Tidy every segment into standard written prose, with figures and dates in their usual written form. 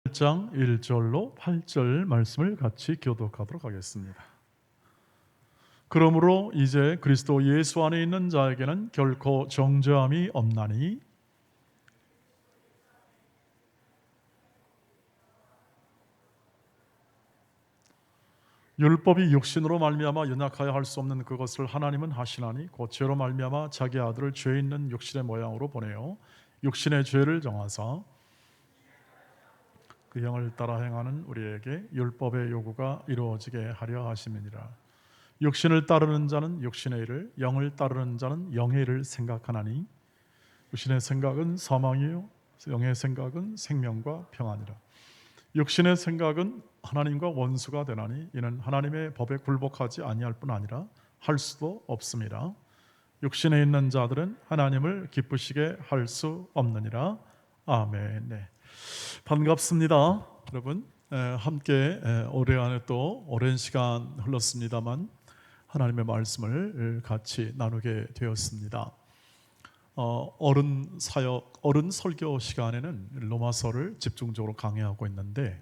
8장 1절로 8절 말씀을 같이 교독하도록 하겠습니다. 그러므로 이제 그리스도 예수 안에 있는 자에게는 결코 정죄함이 없나니 율법이 육신으로 말미암아 연약하여 할 수 없는 그것을 하나님은 하시나니 곧 죄로 말미암아 자기 아들을 죄 있는 육신의 모양으로 보내어 육신의 죄를 정하사 그 영을 따라 행하는 우리에게 율법의 요구가 이루어지게 하려 하심이니라. 육신을 따르는 자는 육신의 일을, 영을 따르는 자는 영의 일을 생각하나니 육신의 생각은 사망이요 영의 생각은 생명과 평안이라. 육신의 생각은 하나님과 원수가 되나니 이는 하나님의 법에 굴복하지 아니할 뿐 아니라 할 수도 없습니다. 육신에 있는 자들은 하나님을 기쁘시게 할 수 없느니라. 아멘. 네. 반갑습니다, 여러분. 함께 올해 안에 또 오랜 시간 흘렀습니다만 하나님의 말씀을 같이 나누게 되었습니다. 어른 사역, 어른 설교 시간에는 로마서를 집중적으로 강의하고 있는데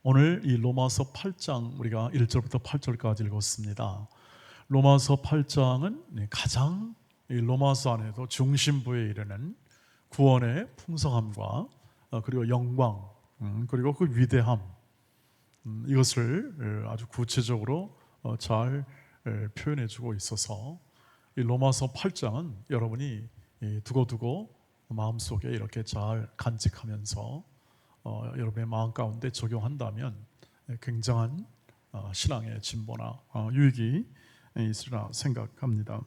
오늘 이 로마서 8장 우리가 1절부터 8절까지 읽었습니다. 로마서 8장은 가장 이 로마서 안에도 중심부에 이르는 구원의 풍성함과 그리고 영광 그리고 그 위대함 이것을 아주 구체적으로 잘 표현해주고 있어서 이 로마서 8장은 여러분이 두고두고 마음속에 이렇게 잘 간직하면서 여러분의 마음 가운데 적용한다면 굉장한 신앙의 진보나 유익이 있으리라 생각합니다.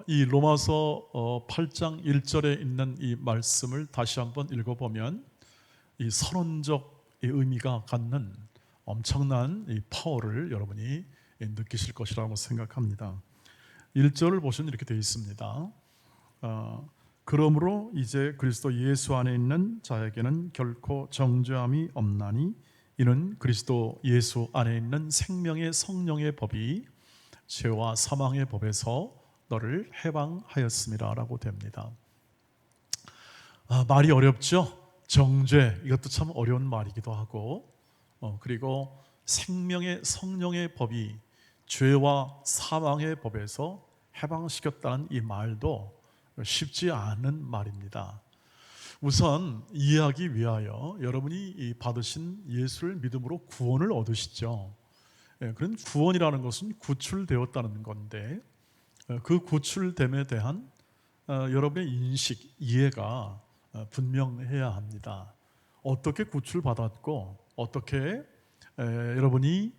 이 로마서 8장 1절에 있는 이 말씀을 다시 한번 읽어보면 이 선언적 의미가 갖는 엄청난 이 파워를 여러분이 느끼실 것이라고 생각합니다. 1절을 보시면 이렇게 되어 있습니다. 그러므로 이제 그리스도 예수 안에 있는 자에게는 결코 정죄함이 없나니 이는 그리스도 예수 안에 있는 생명의 성령의 법이 죄와 사망의 법에서 너를 해방하였음이라 라고 됩니다. 말이 어렵죠? 정죄, 이것도 참 어려운 말이기도 하고 그리고 생명의 성령의 법이 죄와 사망의 법에서 해방시켰다는 이 말도 쉽지 않은 말입니다. 우선 이해하기 위하여 여러분이 받으신 예수를 믿음으로 구원을 얻으시죠. 그런 구원이라는 것은 구출되었다는 건데 그 구출됨에 대한 여러분의 인식, 이해가 분명해야 합니다. 어떻게 구출받았고 어떻게 여러분이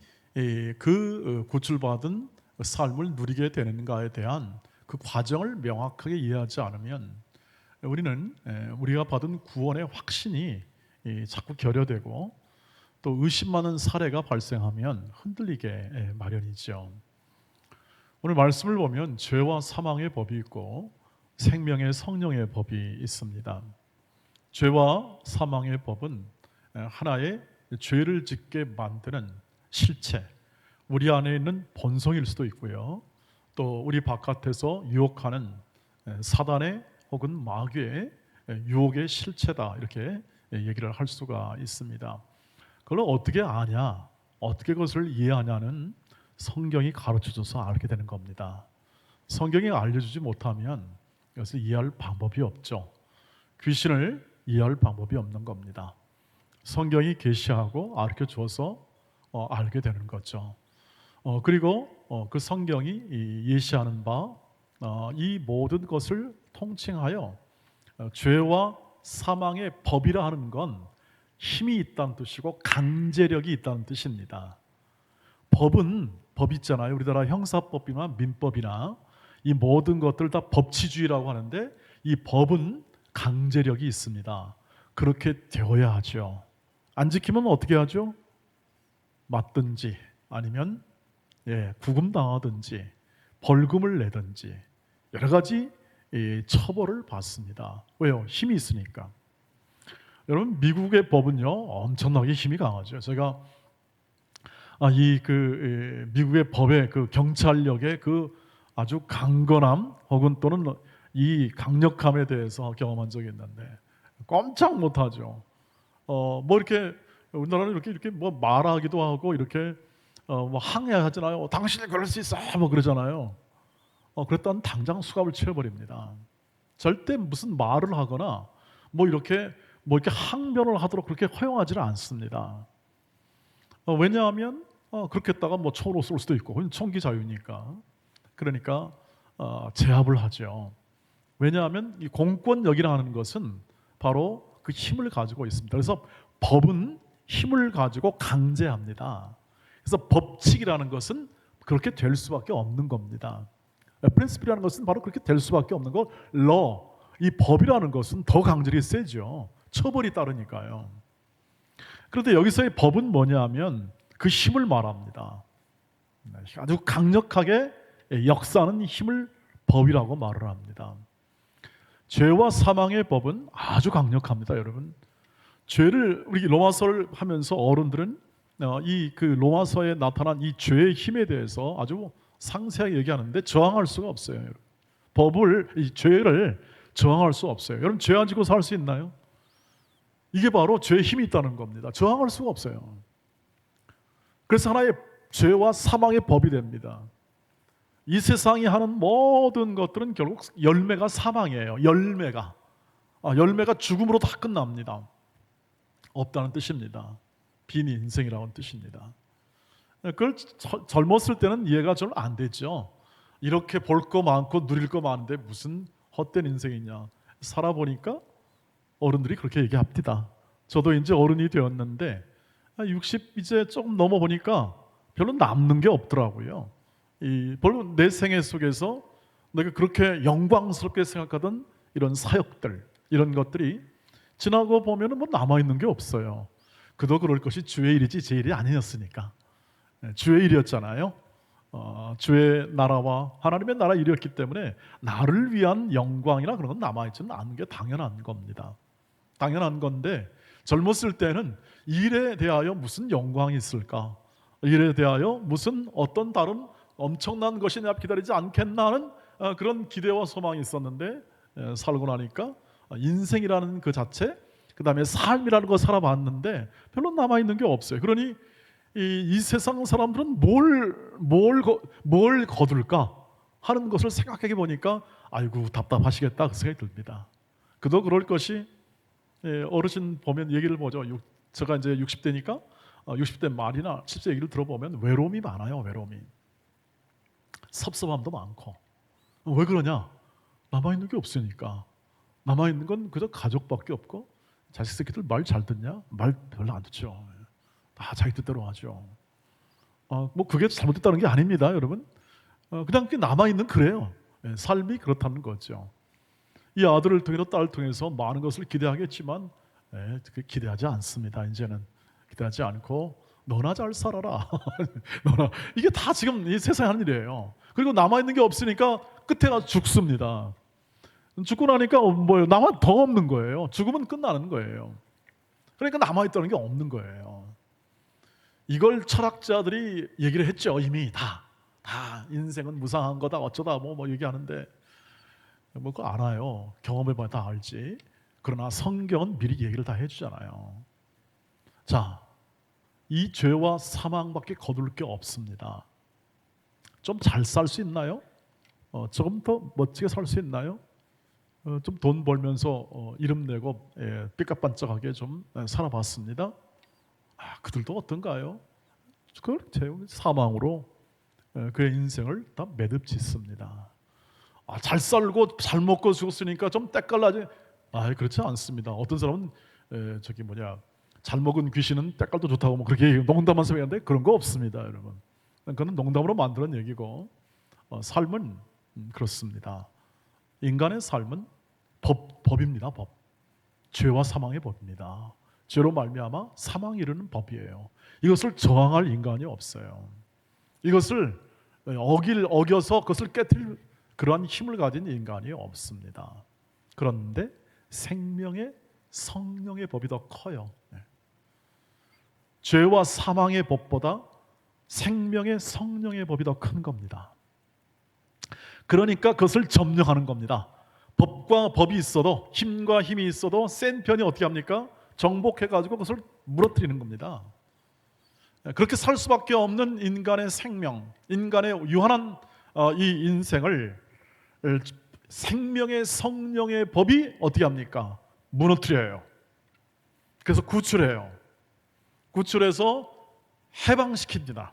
그 구출받은 삶을 누리게 되는가에 대한 그 과정을 명확하게 이해하지 않으면 우리는 우리가 받은 구원의 확신이 자꾸 결여되고 또 의심많은 사례가 발생하면 흔들리게 마련이죠. 오늘 말씀을 보면 죄와 사망의 법이 있고 생명의 성령의 법이 있습니다. 죄와 사망의 법은 하나의 죄를 짓게 만드는 실체, 우리 안에 있는 본성일 수도 있고요. 또 우리 바깥에서 유혹하는 사단의 혹은 마귀의 유혹의 실체다 이렇게 얘기를 할 수가 있습니다. 그걸 어떻게 아냐, 어떻게 그것을 이해하냐는 성경이 가르쳐줘서 알게 되는 겁니다. 성경이 알려주지 못하면 이것을 이해할 방법이 없죠. 귀신을 이해할 방법이 없는 겁니다. 성경이 계시하고 가르쳐줘서 알게 되는 거죠. 그리고 그 성경이 예시하는 바 이 모든 것을 통칭하여 죄와 사망의 법이라 하는 건 힘이 있다는 뜻이고 강제력이 있다는 뜻입니다. 법 있잖아요. 우리나라 형사법이나 민법이나 이 모든 것들 다 법치주의라고 하는데 이 법은 강제력이 있습니다. 그렇게 되어야 하죠. 안 지키면 어떻게 하죠? 맞든지 아니면 구금당하든지 벌금을 내든지 여러 가지 처벌을 받습니다. 왜요? 힘이 있으니까. 여러분 미국의 법은요 엄청나게 힘이 강하죠. 제가 미국의 법의 그 경찰력의 그 아주 강건함 혹은 또는 이 강력함에 대해서 경험한 적이 있는데 꼼짝 못하죠. 뭐 이렇게 우리나라는 이렇게 뭐 말하기도 하고 이렇게 뭐 항의하잖아요. 당신이 그럴 수 있어 뭐 그러잖아요. 그랬다면 당장 수갑을 채워버립니다. 절대 무슨 말을 하거나 뭐 이렇게 항변을 하도록 그렇게 허용하지는 않습니다. 왜냐하면 그렇게 했다가 뭐 총으로 쏠 수도 있고 총기 자유니까. 그러니까 제압을 하죠. 왜냐하면 이 공권력이라는 것은 바로 그 힘을 가지고 있습니다. 그래서 법은 힘을 가지고 강제합니다. 그래서 법칙이라는 것은 그렇게 될 수밖에 없는 겁니다. 프린시플이라는 것은 바로 그렇게 될 수밖에 없는 거. 이 법이라는 것은 더 강제력이 세죠. 처벌이 따르니까요. 그런데 여기서의 법은 뭐냐면 그 힘을 말합니다. 아주 강력하게 역사하는 힘을 법이라고 말을 합니다. 죄와 사망의 법은 아주 강력합니다, 여러분. 죄를 우리 로마서를 하면서 어른들은 이 그 로마서에 나타난 이 죄의 힘에 대해서 아주 상세하게 얘기하는데 저항할 수가 없어요, 여러분. 이 죄를 저항할 수 없어요. 여러분 죄 안 지고 살 수 있나요? 이게 바로 죄의 힘이 있다는 겁니다. 저항할 수가 없어요. 그래서 하나의 죄와 사망의 법이 됩니다. 이 세상이 하는 모든 것들은 결국 열매가 사망이에요. 열매가 죽음으로 다 끝납니다. 없다는 뜻입니다. 빈 인생이라는 뜻입니다. 그걸 젊었을 때는 이해가 좀 안 되죠. 이렇게 볼 거 많고 누릴 거 많은데 무슨 헛된 인생이냐. 살아보니까 어른들이 그렇게 얘기합니다. 저도 이제 어른이 되었는데 60 이제 조금 넘어보니까 별로 남는 게 없더라고요. 별로 내 생애 속에서 내가 그렇게 영광스럽게 생각하던 이런 사역들, 이런 것들이 지나고 보면은 뭐 남아있는 게 없어요. 그도 그럴 것이 주의 일이지 제 일이 아니었으니까. 주의 일이었잖아요. 주의 나라와 하나님의 나라 일이었기 때문에 나를 위한 영광이나 그런 건 남아있지는 않은 게 당연한 겁니다. 당연한 건데 젊었을 때는 일에 대하여 무슨 영광이 있을까? 일에 대하여 무슨 어떤 다른 엄청난 것이 내 앞 기다리지 않겠나 하는 그런 기대와 소망이 있었는데 살고 나니까 인생이라는 그 자체, 그 다음에 삶이라는 거 살아봤는데 별로 남아있는 게 없어요. 그러니 이 세상 사람들은 뭘 거둘까 하는 것을 생각해 보니까 아이고 답답하시겠다 그 생각이 듭니다. 그도 그럴 것이 어르신 보면 얘기를 보죠. 제가 이제 60대니까 60대 말이나 70대 얘기를 들어보면 외로움이 많아요. 외로움이. 섭섭함도 많고. 왜 그러냐? 남아있는 게 없으니까. 남아있는 건 그저 가족밖에 없고 자식 새끼들 말 잘 듣냐? 말 별로 안 듣죠. 다 자기 뜻대로 하죠. 뭐 그게 잘못됐다는 게 아닙니다, 여러분. 그냥 남아있는 그래요. 삶이 그렇다는 거죠. 이 아들을 통해서 딸을 통해서 많은 것을 기대하겠지만 기대하지 않습니다. 이제는 기대하지 않고 너나 잘 살아라. 너나 이게 다 지금 이 세상에 하는 일이에요. 그리고 남아있는 게 없으니까 끝에 가서 죽습니다. 죽고 나니까 뭐예요? 남아 더 없는 거예요. 죽으면 끝나는 거예요. 그러니까 남아있다는 게 없는 거예요. 이걸 철학자들이 얘기를 했죠. 이미 다 인생은 무상한 거다 어쩌다 뭐 얘기하는데 뭐 그거 알아요. 경험해봐야 다 알지. 그러나 성경은 미리 얘기를 다 해주잖아요. 자, 이 죄와 사망밖에 거둘 게 없습니다. 좀 잘 살 수 있나요? 조금 더 멋지게 살 수 있나요? 좀 돈 벌면서 이름 내고 삐까뻔쩍하게 좀 살아봤습니다. 그들도 어떤가요? 그걸 사망으로 그의 인생을 다 매듭짓습니다. 잘 살고 잘 먹고 죽었으니까 좀 때깔나지? 그렇지 않습니다. 어떤 사람은 잘 먹은 귀신은 때깔도 좋다고 뭐 그렇게 농담하면서 얘기하는데 그런 거 없습니다, 여러분. 그건 농담으로 만드는 얘기고 삶은 그렇습니다. 인간의 삶은 법입니다. 법. 죄와 사망의 법입니다. 죄로 말미암아 사망이 이르는 법이에요. 이것을 저항할 인간이 없어요. 이것을 어겨서 그것을 깨뜨릴 그러한 힘을 가진 인간이 없습니다. 그런데 생명의 성령의 법이 더 커요. 죄와 사망의 법보다 생명의 성령의 법이 더 큰 겁니다. 그러니까 그것을 점령하는 겁니다. 법과 법이 있어도 힘과 힘이 있어도 센 편이 어떻게 합니까? 정복해가지고 그것을 무너뜨리는 겁니다. 그렇게 살 수밖에 없는 인간의 생명, 인간의 유한한 이 인생을 생명의 성령의 법이 어떻게 합니까? 무너뜨려요. 그래서 구출해요. 구출해서 해방시킵니다.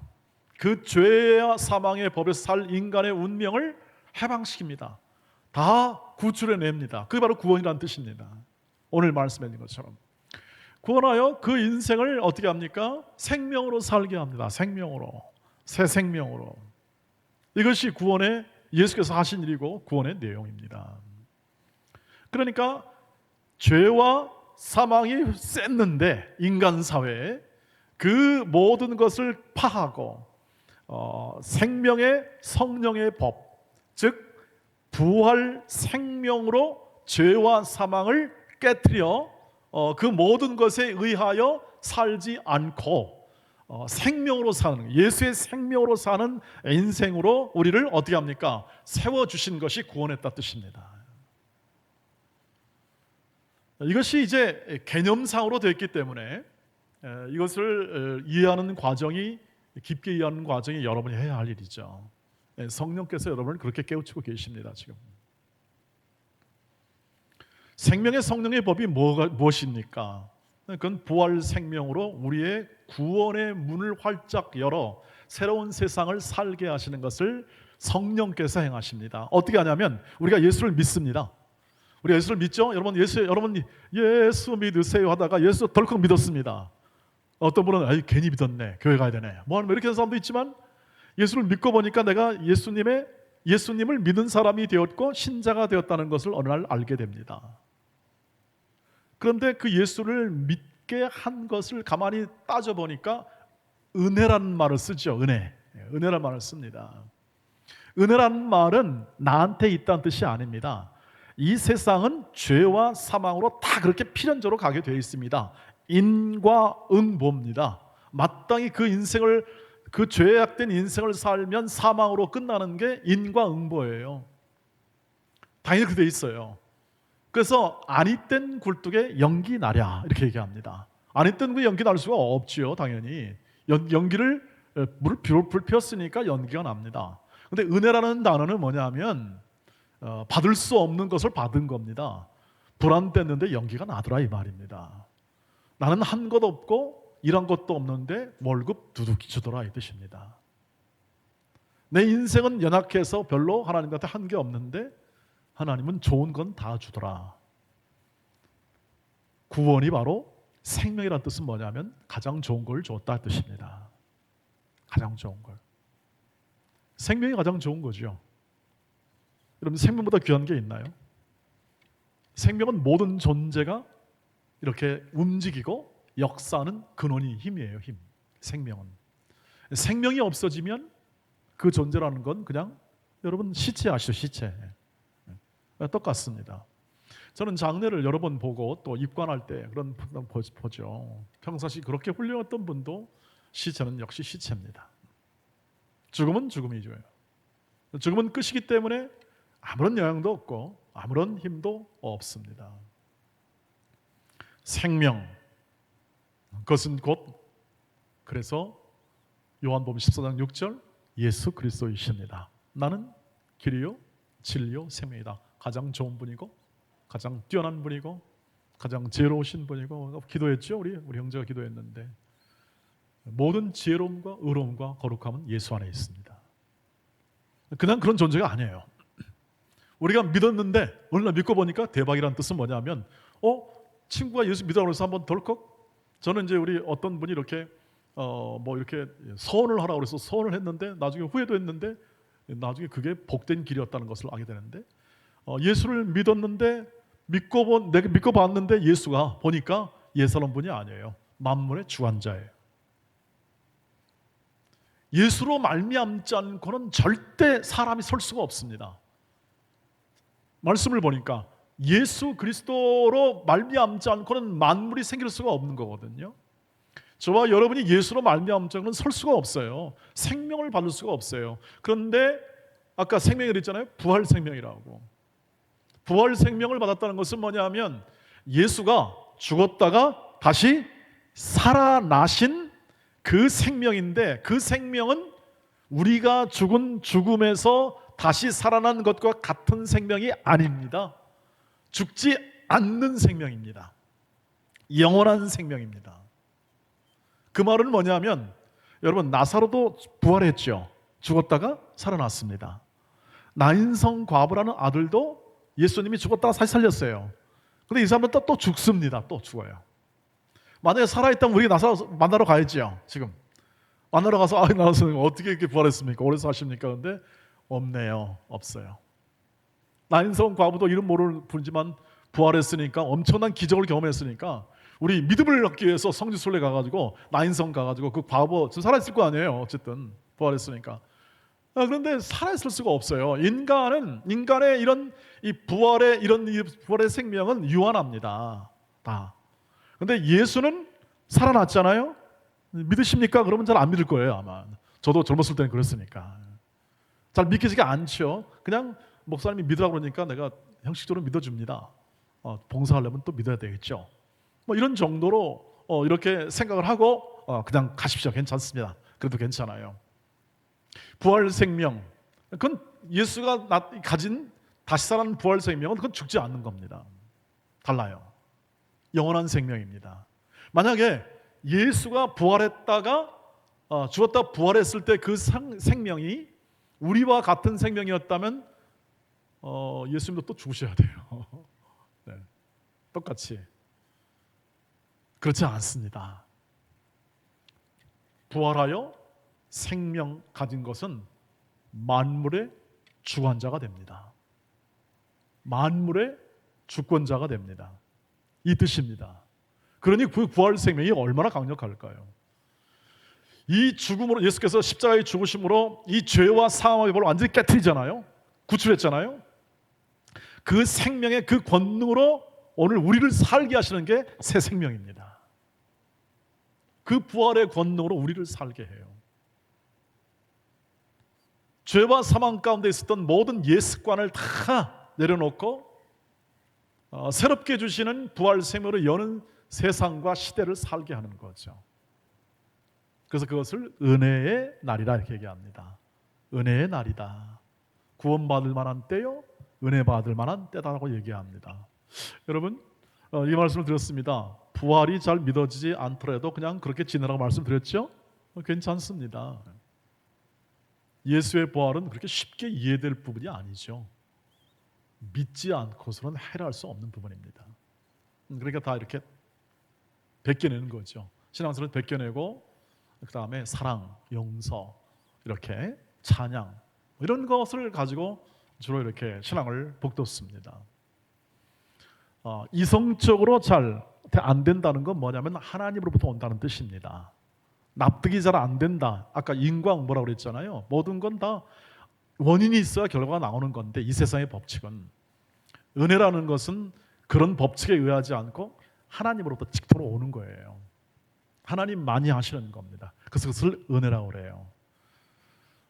그 죄와 사망의 법에서 살 인간의 운명을 해방시킵니다. 다 구출해냅니다. 그게 바로 구원이라는 뜻입니다. 오늘 말씀해준 것처럼 구원하여 그 인생을 어떻게 합니까? 생명으로 살게 합니다. 생명으로, 새 생명으로. 이것이 구원의 예수께서 하신 일이고 구원의 내용입니다. 그러니까 죄와 사망이 셌는데 인간 사회에 그 모든 것을 파하고 생명의 성령의 법, 즉 부활 생명으로 죄와 사망을 깨뜨려 그 모든 것에 의하여 살지 않고 생명으로 사는, 예수의 생명으로 사는 인생으로 우리를 어떻게 합니까? 세워주신 것이 구원했다 뜻입니다. 이것이 이제 개념상으로 되었기 때문에 이것을 이해하는 과정이, 깊게 이해하는 과정이 여러분이 해야 할 일이죠. 성령께서 여러분을 그렇게 깨우치고 계십니다. 지금 생명의 성령의 법이 무엇입니까? 그건 부활 생명으로 우리의 구원의 문을 활짝 열어 새로운 세상을 살게 하시는 것을 성령께서 행하십니다. 어떻게 하냐면 우리가 예수를 믿습니다. 우리가 예수를 믿죠? 여러분 예수 믿으세요 하다가 예수 덜컥 믿었습니다. 어떤 분은 괜히 믿었네, 교회 가야 되네, 뭐하는 이렇게 하는 사람도 있지만 예수를 믿고 보니까 내가 예수님을 믿은 사람이 되었고 신자가 되었다는 것을 어느 날 알게 됩니다. 그런데 그 예수를 믿게 한 것을 가만히 따져보니까 은혜라는 말을 쓰죠. 은혜라는 말을 씁니다. 은혜라는 말은 나한테 있다는 뜻이 아닙니다. 이 세상은 죄와 사망으로 다 그렇게 필연적으로 가게 되어 있습니다. 인과 응보입니다. 마땅히 그 죄악된 인생을 살면 사망으로 끝나는 게 인과 응보예요. 당연히 그렇게 되어 있어요. 그래서 아니땐 굴뚝에 연기 나랴 이렇게 얘기합니다. 아니땐 그 연기 날 수가 없지요. 당연히 연기를 불 피웠으니까 연기가 납니다. 그런데 은혜라는 단어는 뭐냐면 받을 수 없는 것을 받은 겁니다. 불 안 뗐는데 연기가 나더라 이 말입니다. 나는 한 것 없고 일한 것도 없는데 월급 두둑히 주더라 이 뜻입니다. 내 인생은 연약해서 별로 하나님한테 한 게 없는데 하나님은 좋은 건 다 주더라. 구원이 바로 생명이라는 뜻은 뭐냐면 가장 좋은 걸 줬다 뜻입니다. 가장 좋은 걸. 생명이 가장 좋은 거죠. 여러분 생명보다 귀한 게 있나요? 생명은 모든 존재가 이렇게 움직이고 역사하는 근원이 힘이에요. 힘. 생명이 없어지면 그 존재라는 건 그냥 여러분 시체 아시죠? 시체. 똑같습니다. 저는 장례를 여러 번 보고 또 입관할 때 그런 보죠. 평상시 그렇게 훌륭했던 분도 시체는 역시 시체입니다. 죽음은 죽음이죠. 죽음은 끝이기 때문에 아무런 영향도 없고 아무런 힘도 없습니다. 생명, 그것은 곧 그래서 요한복음 14장 6절 예수 그리스도이십니다. 나는 길이요 진리요 생명이다. 가장 좋은 분이고 가장 뛰어난 분이고 가장 지혜로우신 분이고 기도했죠. 우리 형제가 기도했는데 모든 지혜로움과 의로움과 거룩함은 예수 안에 있습니다. 그냥 그런 존재가 아니에요. 우리가 믿었는데 어느 날 믿고 보니까 대박이라는 뜻은 뭐냐면 친구가 예수 믿으라고 해서 한번 덜컥 저는 이제 우리 어떤 분이 이렇게 이렇게 서원을 하라고 그래서 서원을 했는데 나중에 후회도 했는데 나중에 그게 복된 길이었다는 것을 알게 되는데 예수를 믿었는데 내가 믿고 봤는데 예수가 보니까 예사로운 분이 아니에요. 만물의 주관자예요. 예수로 말미암지 않고는 절대 사람이 설 수가 없습니다. 말씀을 보니까 예수 그리스도로 말미암지 않고는 만물이 생길 수가 없는 거거든요. 저와 여러분이 예수로 말미암지 않고는 설 수가 없어요. 생명을 받을 수가 없어요. 그런데 아까 생명을 했잖아요. 부활 생명이라고. 부활 생명을 받았다는 것은 뭐냐면 예수가 죽었다가 다시 살아나신 그 생명인데, 그 생명은 우리가 죽은 죽음에서 다시 살아난 것과 같은 생명이 아닙니다. 죽지 않는 생명입니다. 영원한 생명입니다. 그 말은 뭐냐면, 여러분, 나사로도 부활했죠. 죽었다가 살아났습니다. 나인성 과부라는 아들도 예수님이 죽었다가 다시 살렸어요. 근데 이 사람은 또 죽습니다. 또 죽어요. 만약에 살아있다면 우리 나사로 만나러 가야지요. 지금 만나러 가서 나사로님 어떻게 이렇게 부활했습니까? 오래 사십니까? 근데 없네요. 없어요. 나인성 과부도 이름 모를 분이지만 부활했으니까, 엄청난 기적을 경험했으니까 우리 믿음을 얻기 위해서 성지순례 가가지고 나인성 가가지고 그 과부 지금 살아있을 거 아니에요. 어쨌든 부활했으니까. 그런데 살아있을 수가 없어요. 인간의 이런 이 부활의 생명은 유한합니다. 다. 근데 예수는 살아났잖아요. 믿으십니까? 그러면 잘 안 믿을 거예요, 아마. 저도 젊었을 때는 그랬으니까. 잘 믿기지가 않죠. 그냥 목사님이 믿으라고 그러니까 내가 형식적으로 믿어줍니다. 봉사하려면 또 믿어야 되겠죠. 뭐 이런 정도로 이렇게 생각을 하고 그냥 가십시오. 괜찮습니다. 그래도 괜찮아요. 부활 생명, 그건 예수가 가진 다시 살아난 부활 생명은 그건 죽지 않는 겁니다. 달라요. 영원한 생명입니다. 만약에 예수가 부활했다가 죽었다 부활했을 때 그 생명이 우리와 같은 생명이었다면 예수님도 또 죽으셔야 돼요. 네. 똑같이. 그렇지 않습니다. 부활하여 생명 가진 것은 만물의 주관자가 됩니다. 만물의 주권자가 됩니다. 이 뜻입니다. 그러니 그 부활 생명이 얼마나 강력할까요? 이 죽음으로, 예수께서 십자가의 죽으심으로 이 죄와 사망의 법을 완전히 깨트리잖아요. 구출했잖아요. 그 생명의 그 권능으로 오늘 우리를 살게 하시는 게 새 생명입니다. 그 부활의 권능으로 우리를 살게 해요. 죄와 사망 가운데 있었던 모든 옛 습관을 다 내려놓고 새롭게 주시는 부활 생명으로 여는 세상과 시대를 살게 하는 거죠. 그래서 그것을 은혜의 날이라 이렇게 얘기합니다. 은혜의 날이다. 구원받을 만한 때요, 은혜 받을 만한 때다라고 얘기합니다. 여러분, 이 말씀을 드렸습니다. 부활이 잘 믿어지지 않더라도 그냥 그렇게 지내라고 말씀드렸죠? 괜찮습니다. 예수의 부활은 그렇게 쉽게 이해될 부분이 아니죠. 믿지 않고서는 해결할 수 없는 부분입니다. 그러니까 다 이렇게 벗겨내는 거죠. 신앙생활을 벗겨내고 그 다음에 사랑, 용서, 이렇게 찬양, 이런 것을 가지고 주로 이렇게 신앙을 북돋습니다. 이성적으로 잘 안 된다는 건 뭐냐면 하나님으로부터 온다는 뜻입니다. 납득이 잘 안 된다. 아까 인과응보라고 뭐라고 그랬잖아요. 모든 건 다 원인이 있어야 결과가 나오는 건데, 이 세상의 법칙은, 은혜라는 것은 그런 법칙에 의하지 않고 하나님으로부터 직토로 오는 거예요. 하나님만이 하시는 겁니다. 그래서 그것을 은혜라고 그래요.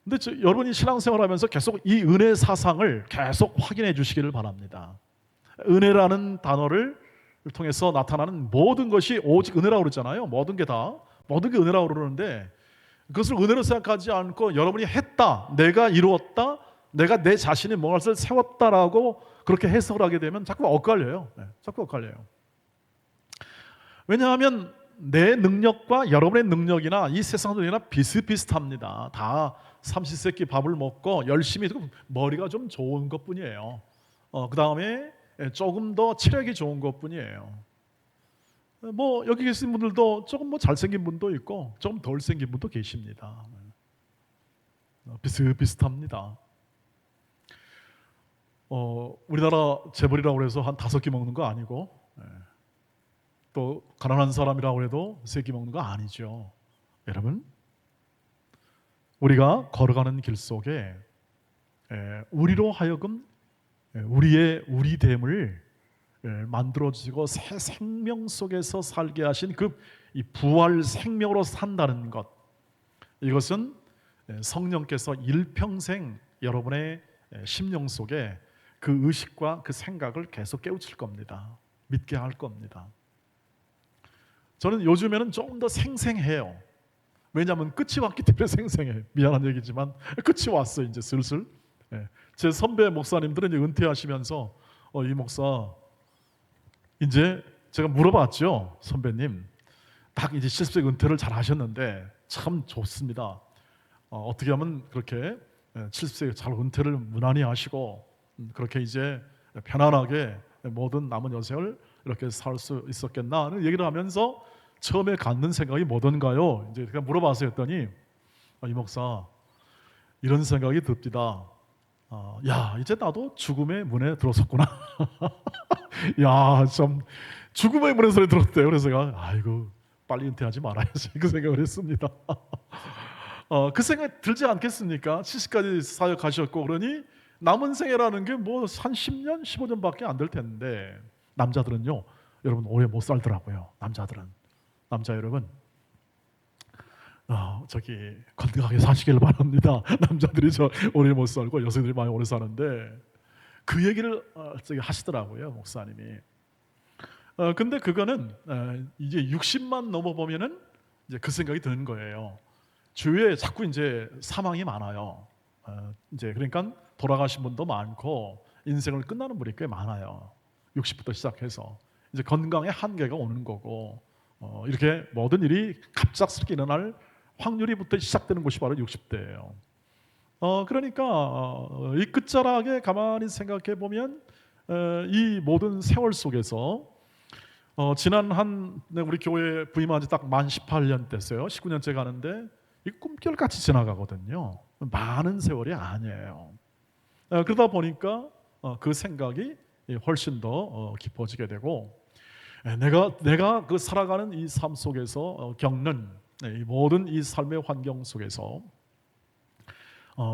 근데 여러분이 신앙생활하면서 계속 이 은혜 사상을 계속 확인해 주시기를 바랍니다. 은혜라는 단어를 통해서 나타나는 모든 것이 오직 은혜라고 그러잖아요. 모든 게 은혜라고 그러는데, 그것을 은혜로 생각하지 않고 여러분이 했다, 내가 이루었다, 내가 내 자신이 무엇을 세웠다라고 그렇게 해석을 하게 되면 자꾸 엇갈려요. 자꾸 엇갈려요. 왜냐하면 내 능력과 여러분의 능력이나 이 세상 능력이나 비슷비슷합니다. 다 삼시세끼 밥을 먹고 열심히 머리가 좀 좋은 것뿐이에요. 그 다음에 조금 더 체력이 좋은 것뿐이에요. 뭐 여기 계신 분들도 조금 뭐 잘생긴 분도 있고 조금 덜 생긴 분도 계십니다. 비슷비슷합니다. 우리나라 재벌이라고 해서 한 5끼 먹는 거 아니고, 또 가난한 사람이라고 해도 3끼 먹는 거 아니죠. 여러분, 우리가 걸어가는 길 속에 우리로 하여금 우리됨을 만들어지고 새 생명 속에서 살게 하신 이 부활 생명으로 산다는 것, 이것은 성령께서 일평생 여러분의 심령 속에 그 의식과 그 생각을 계속 깨우칠 겁니다. 믿게 할 겁니다. 저는 요즘에는 조금 더 생생해요. 왜냐하면 끝이 왔기 때문에 생생해. 미안한 얘기지만 끝이 왔어 이제 슬슬. 예. 제 선배 목사님들은 이제 은퇴하시면서 이 목사 이제 제가 물어봤죠. 선배님 딱 이제 70세 은퇴를 잘 하셨는데 참 좋습니다. 어떻게 하면 그렇게 70세 잘 은퇴를 무난히 하시고 그렇게 이제 편안하게 모든 남은 여생을 이렇게 살 수 있었겠나 하는 얘기를 하면서 처음에 갖는 생각이 뭐던가요? 이제 그냥 물어봤어요. 했더니 이 목사 이런 생각이 듭니다. 야 이제 나도 죽음의 문에 들어섰구나. 야 참 죽음의 문에 소리 들었대요. 그래서 제가 아이고 빨리 은퇴하지 말아야지 그 생각을 했습니다. 그 생각 들지 않겠습니까? 70까지 사역하셨고 그러니 남은 생애라는 게 뭐 한 10년, 15년밖에 안 될 텐데 남자들은요, 여러분 오래 못 살더라고요. 남자 여러분, 저기 건강하게 사시길 바랍니다. 남자들이 저 오래 못 살고 여성들이 많이 오래 사는데 그 얘기를 저기 하시더라고요, 목사님이. 근데 그거는 이제 60만 넘어 보면은 이제 그 생각이 드는 거예요. 주위에 자꾸 이제 사망이 많아요. 이제 그러니까 돌아가신 분도 많고 인생을 끝나는 분이 꽤 많아요. 60부터 시작해서 이제 건강에 한계가 오는 거고 이렇게 모든 일이 갑작스럽게 일어날 확률이부터 시작되는 곳이 바로 60대예요. 그러니까 이 끝자락에 가만히 생각해 보면 이 모든 세월 속에서 지난 우리 교회 부임한 지 딱 만 18년 됐어요. 19년째 가는데 이 꿈결같이 지나가거든요. 많은 세월이 아니에요. 그러다 보니까 그 생각이 훨씬 더 깊어지게 되고 내가 그 살아가는 이 삶 속에서 겪는 이 모든 이 삶의 환경 속에서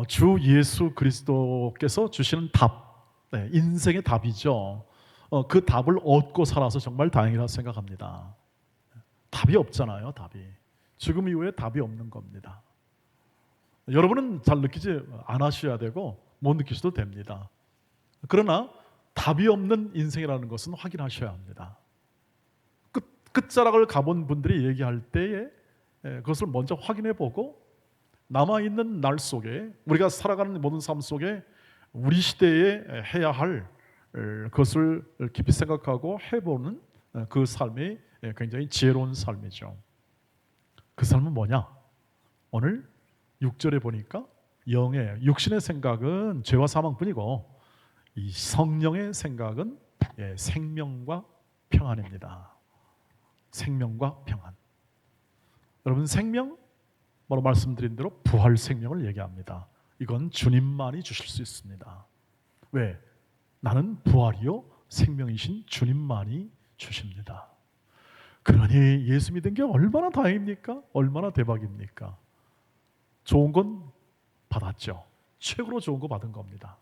주 예수 그리스도께서 주시는 답, 인생의 답이죠. 그 답을 얻고 살아서 정말 다행이라 생각합니다. 답이 없잖아요, 답이. 죽음 이후에 답이 없는 겁니다. 여러분은 잘 느끼지 않으셔야 되고 못 느끼셔도 됩니다. 그러나 답이 없는 인생이라는 것은 확인하셔야 합니다. 끝자락을 가본 분들이 얘기할 때에 그것을 먼저 확인해보고 남아있는 날 속에 우리가 살아가는 모든 삶 속에 우리 시대에 해야 할 그것을 깊이 생각하고 해보는 그 삶이 굉장히 지혜로운 삶이죠. 그 삶은 뭐냐? 오늘 6절에 보니까 육신의 생각은 죄와 사망뿐이고 이 성령의 생각은 생명과 평안입니다. 생명과 평안. 여러분 생명, 바로 말씀드린 대로 부활 생명을 얘기합니다. 이건 주님만이 주실 수 있습니다. 왜? 나는 부활이요 생명이신 주님만이 주십니다. 그러니 예수 믿은 게 얼마나 다행입니까? 얼마나 대박입니까? 좋은 건 받았죠. 최고로 좋은 거 받은 겁니다.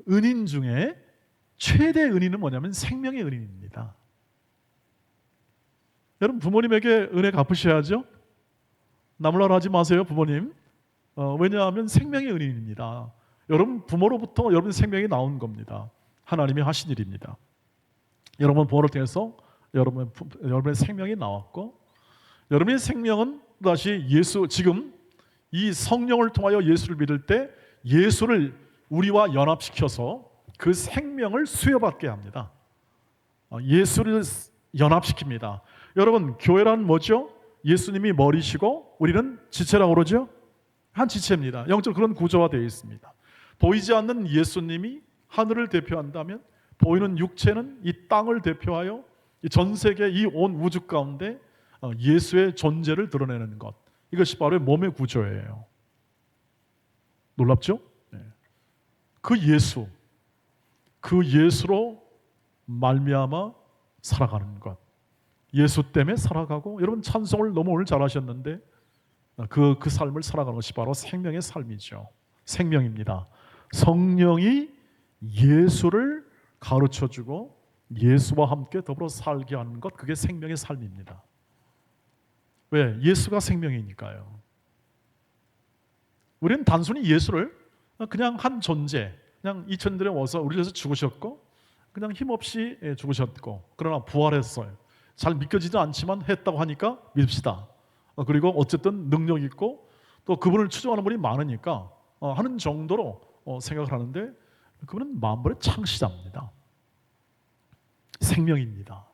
은인 중에 최대 은인은 뭐냐면 생명의 은인입니다. 여러분 부모님에게 은혜 갚으셔야죠. 나몰라라 하지 마세요, 부모님. 왜냐하면 생명의 은인입니다. 여러분 부모로부터 여러분 생명이 나온 겁니다. 하나님이 하신 일입니다. 여러분 부모를 통해서 여러분의 생명이 나왔고 여러분의 생명은 다시 지금 이 성령을 통하여 예수를 믿을 때 예수를 우리와 연합시켜서 그 생명을 수여받게 합니다. 예수를 연합시킵니다. 여러분 교회란 뭐죠? 예수님이 머리시고 우리는 지체라고 그러죠? 한 지체입니다. 영적 그런 구조화 되어 있습니다. 보이지 않는 예수님이 하늘을 대표한다면 보이는 육체는 이 땅을 대표하여 전 세계 이 온 우주 가운데 예수의 존재를 드러내는 것, 이것이 바로 몸의 구조예요. 놀랍죠? 그 예수로 말미암아 살아가는 것, 예수 때문에 살아가고, 여러분 찬송을 너무 오늘 잘하셨는데 그 삶을 살아가는 것이 바로 생명의 삶이죠. 생명입니다. 성령이 예수를 가르쳐주고 예수와 함께 더불어 살게 하는 것, 그게 생명의 삶입니다. 왜? 예수가 생명이니까요. 우리는 단순히 예수를 그냥 한 존재, 그냥 2000년에 와서 우리를 위해서 죽으셨고 그냥 힘없이 죽으셨고 그러나 부활했어요. 잘 믿겨지지 않지만 했다고 하니까 믿읍시다. 그리고 어쨌든 능력 있고 또 그분을 추종하는 분이 많으니까 하는 정도로 생각을 하는데, 그분은 만물의 창시자입니다. 생명입니다.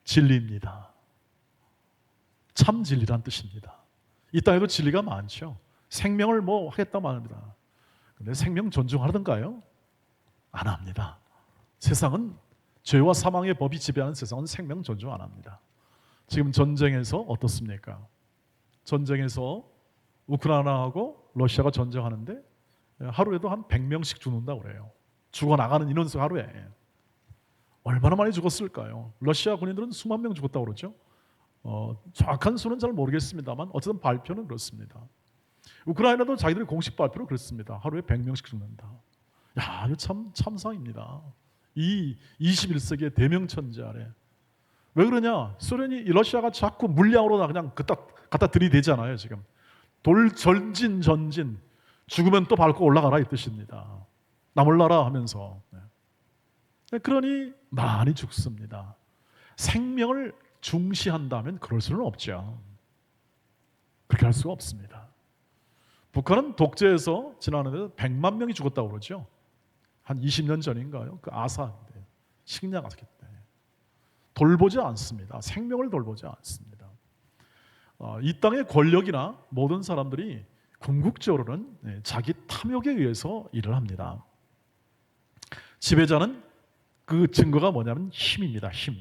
진리입니다. 참 진리란 뜻입니다. 이 땅에도 진리가 많죠. 생명을 뭐 하겠다 말합니다. 근데 생명 존중하던가요? 안 합니다. 세상은 죄와 사망의 법이 지배하는 세상은 생명 존중 안 합니다. 지금 전쟁에서 어떻습니까? 전쟁에서 우크라이나하고 러시아가 전쟁하는데 하루에도 한 100명씩 죽는다고 그래요. 죽어나가는 인원수 하루에. 얼마나 많이 죽었을까요? 러시아 군인들은 수만 명 죽었다고 그러죠. 정확한 수는 잘 모르겠습니다만 어쨌든 발표는 그렇습니다. 우크라이나도 자기들이 공식 발표로 그렇습니다. 하루에 100명씩 죽는다. 야, 이거 참 참상입니다. 이 21세기의 대명천지 아래. 왜 그러냐? 소련이 러시아가 자꾸 물량으로 그냥 갖다 들이대잖아요. 지금 전진 죽으면 또 밟고 올라가라 이 뜻입니다. 나 몰라라 하면서. 그러니 많이 죽습니다. 생명을 중시한다면 그럴 수는 없죠. 그렇게 할 수가 없습니다. 북한은 독재에서 지난해 100만 명이 죽었다고 그러죠. 한 20년 전인가요? 그 아사인데 식량 아사 때 돌보지 않습니다. 생명을 돌보지 않습니다. 이 땅의 권력이나 모든 사람들이 궁극적으로는 자기 탐욕에 의해서 일을 합니다. 지배자는 그 증거가 뭐냐면 힘입니다. 힘.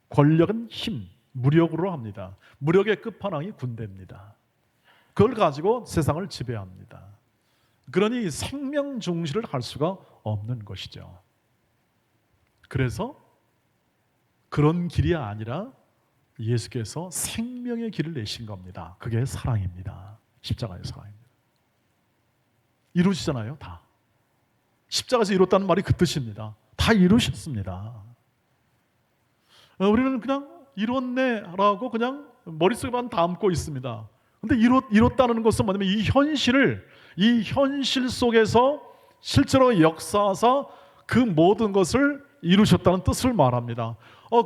권력은 힘, 무력으로 합니다. 무력의 끝판왕이 군대입니다. 그걸 가지고 세상을 지배합니다. 그러니 생명 중시를 할 수가 없는 것이죠. 그래서 그런 길이 아니라 예수께서 생명의 길을 내신 겁니다. 그게 사랑입니다. 십자가의 사랑입니다. 이루시잖아요, 다. 십자가에서 이뤘다는 말이 그 뜻입니다. 다 이루셨습니다. 우리는 그냥 이뤘네라고 그냥 머릿속에만 담고 있습니다. 근데 이뤘다는 것은 뭐냐면 이 현실 속에서 실제로 역사하사 그 모든 것을 이루셨다는 뜻을 말합니다.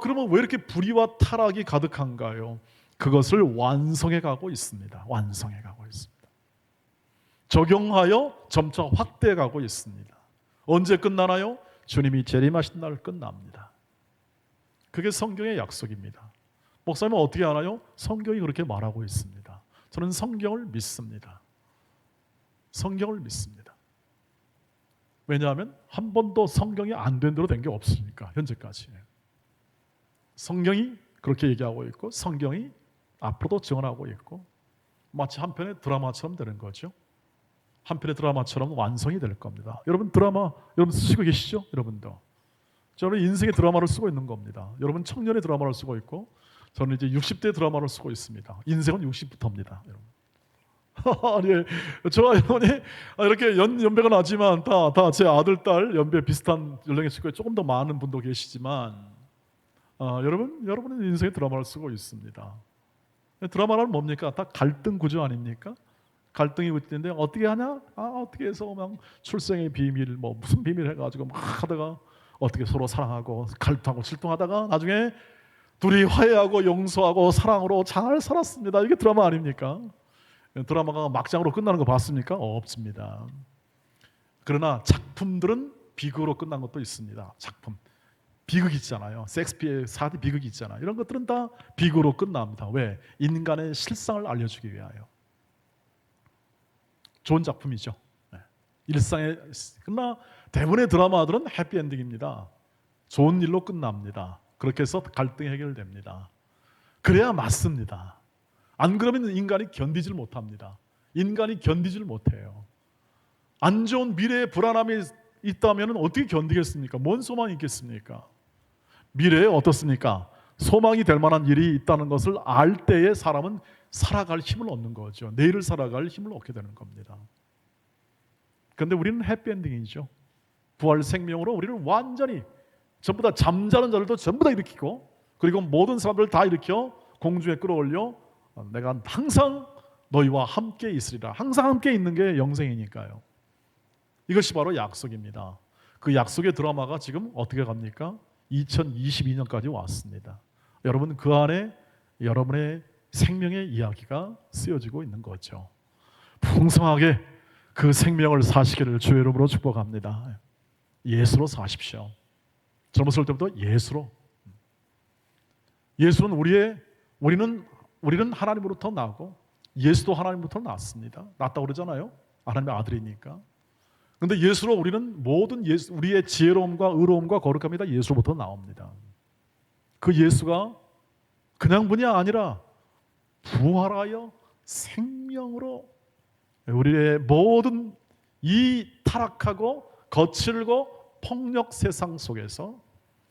그러면 왜 이렇게 불의와 타락이 가득한가요? 그것을 완성해 가고 있습니다. 완성해 가고 있습니다. 적용하여 점차 확대해 가고 있습니다. 언제 끝나나요? 주님이 재림하신 날 끝납니다. 그게 성경의 약속입니다. 목사님은 어떻게 하나요? 성경이 그렇게 말하고 있습니다. 저는 성경을 믿습니다. 성경을 믿습니다. 왜냐하면 한 번도 성경이 안 된 대로 된 게 없으니까 현재까지. 성경이 그렇게 얘기하고 있고 성경이 앞으로도 증언하고 있고 마치 한 편의 드라마처럼 되는 거죠. 한 편의 드라마처럼 완성이 될 겁니다. 여러분 드라마 여러분 쓰시고 계시죠? 여러분도. 저는 인생의 드라마를 쓰고 있는 겁니다. 여러분 청년의 드라마를 쓰고 있고 저는 이제 60대 드라마를 쓰고 있습니다. 인생은 60부터입니다. 여러분. 아니, 저와 여러분이 이렇게 연배가 나지만 다 제 아들, 딸 연배 비슷한 연령의 친구에 조금 더 많은 분도 계시지만 여러분은 인생의 드라마를 쓰고 있습니다. 드라마는 뭡니까? 다 갈등 구조 아닙니까? 갈등이 있는데 어떻게 하냐? 어떻게 해서 막 출생의 비밀 뭐 무슨 비밀 해가지고 막 하다가 어떻게 서로 사랑하고 갈등하고 질투하다가 나중에 둘이 화해하고 용서하고 사랑으로 잘 살았습니다. 이게 드라마 아닙니까? 드라마가 막장으로 끝나는 거 봤습니까? 없습니다. 그러나 작품들은 비극으로 끝난 것도 있습니다. 작품. 비극 있잖아요. 셰익스피어의 4대 비극 있잖아요. 이런 것들은 다 비극으로 끝납니다. 왜? 인간의 실상을 알려주기 위하여. 좋은 작품이죠. 일상에. 그러나 대부분의 드라마들은 해피엔딩입니다. 좋은 일로 끝납니다. 그렇게 해서 갈등이 해결됩니다. 그래야 맞습니다. 안 그러면 인간이 견디질 못합니다. 인간이 견디질 못해요. 안 좋은 미래에 불안함이 있다면 어떻게 견디겠습니까? 뭔 소망이 있겠습니까? 미래에 어떻습니까? 소망이 될 만한 일이 있다는 것을 알 때에 사람은 살아갈 힘을 얻는 거죠. 내일을 살아갈 힘을 얻게 되는 겁니다. 그런데 우리는 해피엔딩이죠. 부활 생명으로 우리는 완전히 전부 다 잠자는 자들도 전부 다 일으키고 그리고 모든 사람들을 다 일으켜 공중에 끌어올려 내가 항상 너희와 함께 있으리라. 항상 함께 있는 게 영생이니까요. 이것이 바로 약속입니다. 그 약속의 드라마가 지금 어떻게 갑니까? 2022년까지 왔습니다. 여러분 그 안에 여러분의 생명의 이야기가 쓰여지고 있는 거죠. 풍성하게 그 생명을 사시기를 주의 이름으로 축복합니다. 예수로 사십시오. 젊었을 때부터 예수로. 예수는 우리는 하나님으로부터 나고 예수도 하나님부터 났습니다. 났다고 그러잖아요. 하나님의 아들이니까. 그런데 예수로 우리는 모든 우리의 지혜로움과 의로움과 거룩함이 다 예수로부터 나옵니다. 그 예수가 그냥 분이 아니라 부활하여 생명으로 우리의 모든 이 타락하고 거칠고 폭력 세상 속에서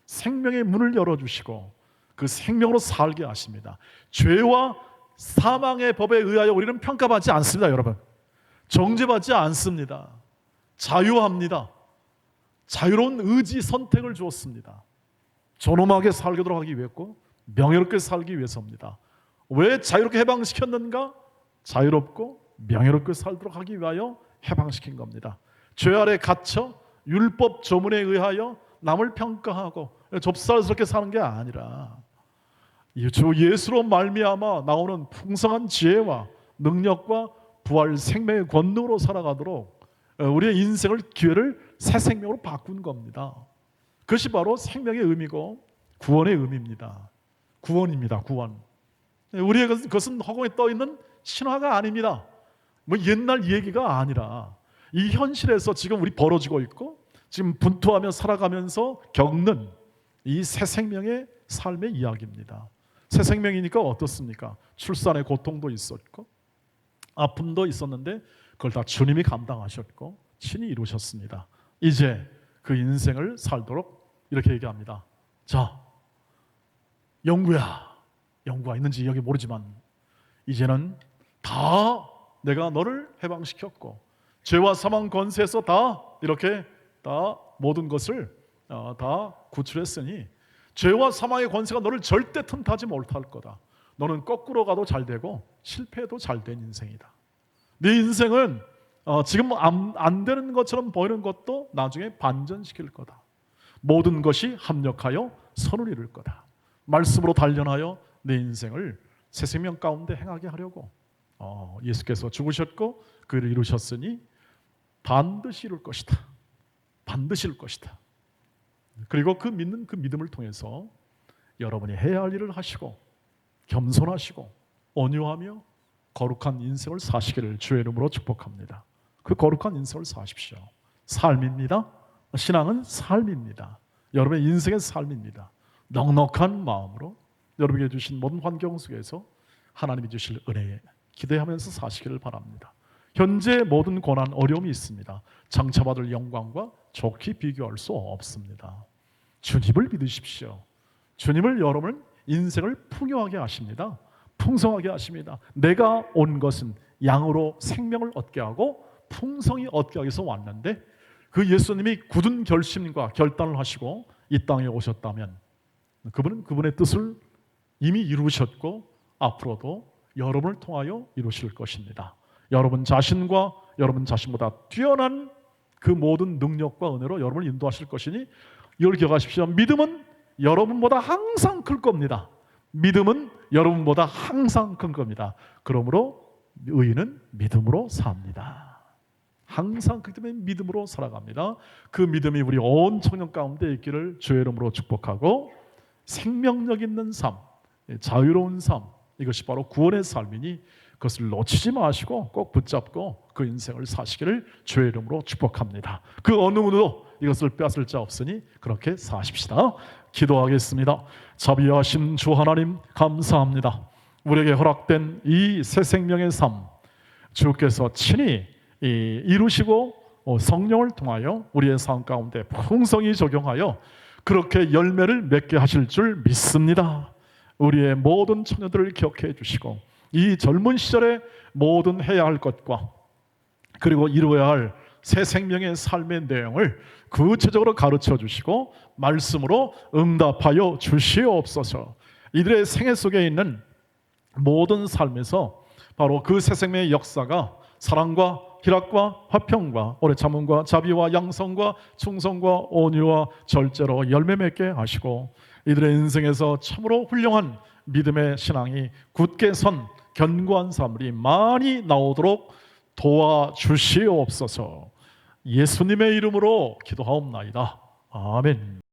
생명의 문을 열어주시고 그 생명으로 살게 하십니다. 죄와 사망의 법에 의하여 우리는 평가받지 않습니다. 여러분, 정죄받지 않습니다. 자유합니다. 자유로운 의지 선택을 주었습니다. 존엄하게 살도록 하기 위해서, 명예롭게 살기 위해서입니다. 왜 자유롭게 해방시켰는가? 자유롭고 명예롭게 살도록 하기 위하여 해방시킨 겁니다. 죄 아래 갇혀 율법 조문에 의하여 남을 평가하고 좁쌀스럽게 사는 게 아니라 주 예수로 말미암아 나오는 풍성한 지혜와 능력과 부활 생명의 권능으로 살아가도록 우리의 인생을 기회를 새 생명으로 바꾼 겁니다. 그것이 바로 생명의 의미고 구원의 의미입니다. 구원입니다. 구원. 우리의 것은 허공에 떠 있는 신화가 아닙니다. 뭐 옛날 얘기가 아니라 이 현실에서 지금 우리 벌어지고 있고 지금 분투하며 살아가면서 겪는 이 새 생명의 삶의 이야기입니다. 새 생명이니까 어떻습니까? 출산의 고통도 있었고 아픔도 있었는데 그걸 다 주님이 감당하셨고 친히 이루셨습니다. 이제 그 인생을 살도록 이렇게 얘기합니다. 자, 영구야. 영구가 있는지 여기 모르지만 이제는 다 내가 너를 해방시켰고 죄와 사망 권세에서 다 이렇게 다 모든 것을 다 구출했으니 죄와 사망의 권세가 너를 절대 틈타지 못할 거다. 너는 거꾸로 가도 잘 되고 실패해도 잘 된 인생이다. 네 인생은 지금 안 되는 것처럼 보이는 것도 나중에 반전시킬 거다. 모든 것이 합력하여 선을 이룰 거다. 말씀으로 단련하여 내 인생을 새 생명 가운데 행하게 하려고 예수께서 죽으셨고 그를 이루셨으니 반드시 이룰 것이다. 반드시 이룰 것이다. 그리고 그 믿는 그 믿음을 통해서 여러분이 해야 할 일을 하시고 겸손하시고 온유하며 거룩한 인생을 사시기를 주의 이름으로 축복합니다. 그 거룩한 인생을 사십시오. 삶입니다. 신앙은 삶입니다. 여러분의 인생의 삶입니다. 넉넉한 마음으로 여러분에게 주신 모든 환경 속에서 하나님이 주실 은혜에 기대하면서 사시기를 바랍니다. 현재 모든 고난, 어려움이 있습니다. 장차받을 영광과 좋게 비교할 수 없습니다. 주님을 믿으십시오. 주님을 여러분 인생을 풍요하게 하십니다. 풍성하게 하십니다. 내가 온 것은 양으로 생명을 얻게 하고 풍성히 얻게 하기 위해서 왔는데 그 예수님이 굳은 결심과 결단을 하시고 이 땅에 오셨다면 그분은 그분의 뜻을 이미 이루셨고 앞으로도 여러분을 통하여 이루실 것입니다. 여러분 자신과 여러분 자신보다 뛰어난 그 모든 능력과 은혜로 여러분을 인도하실 것이니 이걸 기억하십시오. 믿음은 여러분보다 항상 클 겁니다. 믿음은 여러분보다 항상 큰 겁니다. 그러므로 의인은 믿음으로 삽니다. 항상 그렇기 때문에 믿음으로 살아갑니다. 그 믿음이 우리 온 청년 가운데 있기를 주의 이름으로 축복하고 생명력 있는 삶, 자유로운 삶, 이것이 바로 구원의 삶이니 그것을 놓치지 마시고 꼭 붙잡고 그 인생을 사시기를 주의 이름으로 축복합니다. 그 어느 누구도 이것을 빼앗을 자 없으니 그렇게 사십시다. 기도하겠습니다. 자비하신 주 하나님 감사합니다. 우리에게 허락된 이 새 생명의 삶 주께서 친히 이루시고 성령을 통하여 우리의 삶 가운데 풍성히 적용하여 그렇게 열매를 맺게 하실 줄 믿습니다. 우리의 모든 처녀들을 기억해 주시고 이 젊은 시절에 모든 해야 할 것과 그리고 이루어야 할 새 생명의 삶의 내용을 구체적으로 가르쳐 주시고 말씀으로 응답하여 주시옵소서. 이들의 생애 속에 있는 모든 삶에서 바로 그 새 생명의 역사가 사랑과 희락과 화평과 오래 참음과 자비와 양성과 충성과 온유와 절제로 열매 맺게 하시고 이들의 인생에서 참으로 훌륭한 믿음의 신앙이 굳게 선 견고한 사람들이 많이 나오도록 도와주시옵소서. 예수님의 이름으로 기도하옵나이다. 아멘.